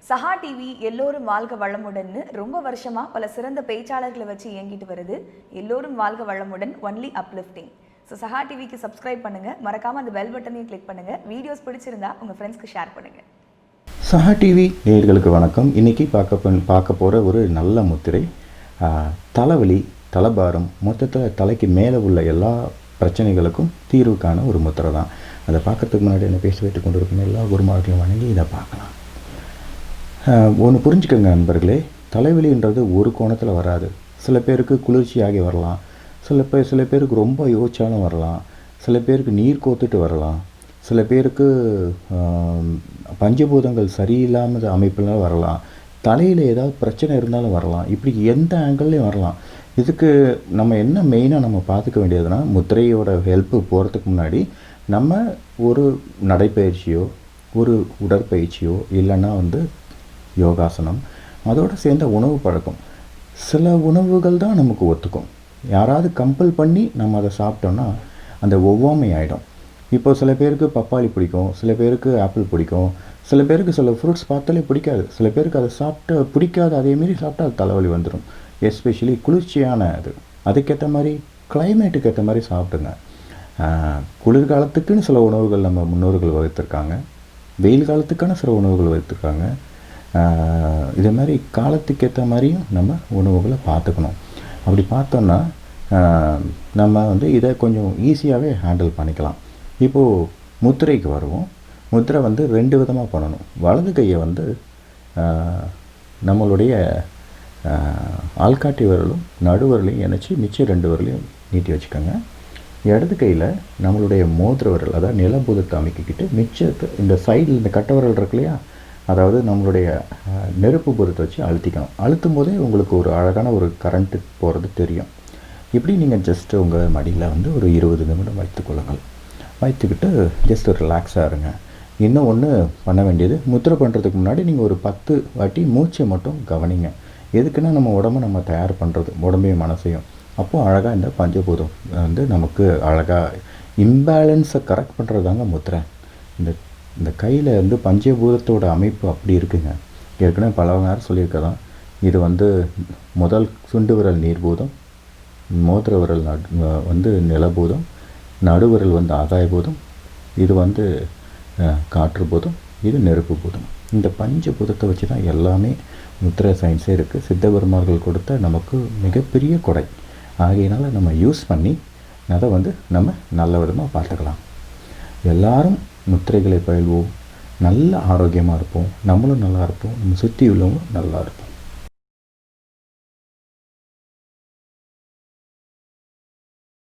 சஹா TV எல்லோரும் வாழ்க வளமுடன்னு ரொம்ப வருஷமா பல சிறந்த பேச்சாளர்களை வச்சு இயங்கிட்டு வருது. எல்லோரும் வாழ்க வளமுடன் ஒன்லி அப்லிஃப்டிங். ஸோ சஹா டிவிக்கு சப்ஸ்கிரைப் பண்ணுங்க, மறக்காம அந்த பெல் பட்டனையும் கிளிக் பண்ணுங்க. வீடியோஸ் பிடிச்சிருந்தா உங்க ஃப்ரெண்ட்ஸ்க்கு ஷேர் பண்ணுங்க. சஹா டிவி நேயர்களுக்கு வணக்கம். இன்றைக்கி பார்க்க போகிற ஒரு நல்ல முத்திரை, தலைவலி, தலைபாரம், மொத்தத்தில் தலைக்கு மேலே உள்ள எல்லா பிரச்சனைகளுக்கும் தீர்வுக்கான ஒரு முத்திரை தான். அதை பார்க்குறதுக்கு முன்னாடி என்ன பேசி வைத்து கொண்டு இருக்கும் எல்லா குருமார்களையும் வணங்கி இதை பார்க்கலாம். ஒன்று புரிஞ்சுக்கோங்க நண்பர்களே, தலைவலின்றது ஒரு கோணத்தில் வராது. சில பேருக்கு குளிர்ச்சியாகி வரலாம், சில பேருக்கு ரொம்ப யோசிச்சாலும் வரலாம், சில பேருக்கு நீர் கோத்துட்டு வரலாம், சில பேருக்கு பஞ்சபூதங்கள் சரியில்லாமல் அமைப்புலாம் வரலாம், தலையில் ஏதாவது பிரச்சனை இருந்தாலும் வரலாம். இப்படி எந்த ஆங்கிள்லேயும் வரலாம். இதுக்கு நம்ம என்ன மெயினாக நம்ம பார்த்துக்க வேண்டியதுன்னா, முத்திரையோட ஹெல்ப்பு போகிறதுக்கு முன்னாடி நம்ம ஒரு நடைப்பயிற்சியோ ஒரு உடற்பயிற்சியோ இல்லைன்னா யோகாசனம், அதோடு சேர்ந்த உணவு பழக்கம். சில உணவுகள் தான் நமக்கு ஒத்துக்கும். யாராவது கம்பல் பண்ணி நம்ம அதை சாப்பிட்டோன்னா அந்த ஒவ்வாமை ஆகிடும். இப்போ சில பேருக்கு பப்பாளி பிடிக்கும், சில பேருக்கு ஆப்பிள் பிடிக்கும், சில பேருக்கு சில ஃப்ரூட்ஸ் பார்த்தாலே பிடிக்காது, சில பேருக்கு அதை சாப்பிட்டு பிடிக்காது, அதேமாரி சாப்பிட்டா அது தலைவலி வந்துடும். எஸ்பெஷலி குளிர்ச்சியான அதுக்கேற்ற மாதிரி கிளைமேட்டுக்கு ஏற்ற மாதிரி சாப்பிடுங்க. குளிர்காலத்துக்குன்னு சில உணவுகள் நம்ம முன்னோர்கள் வகுத்திருக்காங்க, வெயில் காலத்துக்கான சில உணவுகள் வகுத்திருக்காங்க. இதே மாதிரி காலத்துக்கு ஏற்ற மாதிரியும் நம்ம உணவுகளை பார்த்துக்கணும். அப்படி பார்த்தோன்னா நம்ம இதை கொஞ்சம் ஈஸியாகவே ஹேண்டில் பண்ணிக்கலாம். இப்போது முத்திரைக்கு வருவோம். முத்திரை ரெண்டு விதமாக பண்ணணும். வலது கையை நம்மளுடைய ஆள்காட்டி விரலும் நடுவரலையும் இணைச்சி மிச்சம் ரெண்டு விரலையும் நீட்டி வச்சுக்கோங்க. இடது கையில் நம்மளுடைய மோதிர விரல், அதாவது நிலபூதத்தை அமைக்கிக்கிட்டு மிச்சத்தை இந்த சைடில் இந்த கட்டை விரல் இருக்கு இல்லையா, அதாவது நம்மளுடைய நெருப்பு பூதத்தை வச்சு அழுத்திக்கணும். அழுத்தும் போதே உங்களுக்கு ஒரு அழகான ஒரு கரண்ட்டு போகிறது தெரியும். இப்படி நீங்கள் ஜஸ்ட்டு உங்கள் மடியில் ஒரு 20 நிமிடம் வைத்துக்கொள்ளுங்கள். வைத்துக்கிட்டு ஜஸ்ட் ரிலாக்ஸாக இருங்க. இன்னும் ஒன்று பண்ண வேண்டியது, முத்திரை பண்ணுறதுக்கு முன்னாடி நீங்கள் ஒரு 10 வாட்டி மூச்சை மட்டும் கவனிங்க. எதுக்குன்னா நம்ம உடம்பை நம்ம தயார் பண்ணுறது, உடம்பையும் மனசையும். அப்போது அழகாக இந்த பஞ்சபூதம் நமக்கு அழகாக இம்பேலன்ஸை கரெக்ட் பண்ணுறது தாங்க முத்திரை. இந்த கையில் பஞ்சபூதத்தோட அமைப்பு அப்படி இருக்குங்க. ஏற்கனவே பல நேரம் சொல்லியிருக்கலாம். இது முதல் சுண்டு விரல் நீர்பூதம், மோதிர விரல் நிலபூதம், நடுவிரல் ஆகாயபூதம், இது காற்று பூதம், இது நெருப்பு பூதம். இந்த பஞ்சபூதத்தை வச்சு தான் எல்லாமே முத்திரை சயின்ஸே இருக்குது. சித்தபெருமார்கள் கொடுத்த நமக்கு மிகப்பெரிய கொடை. ஆகையினால் நம்ம யூஸ் பண்ணி அதை நம்ம நல்ல விதமாக பார்த்துக்கலாம். எல்லாரும் முத்திரைகளை பயில்வோம், நல்ல ஆரோக்கியமாக இருப்போம், நம்மளும் நல்லா இருப்போம், நம்ம சுற்றி உள்ளவங்களும் நல்லா இருப்போம்.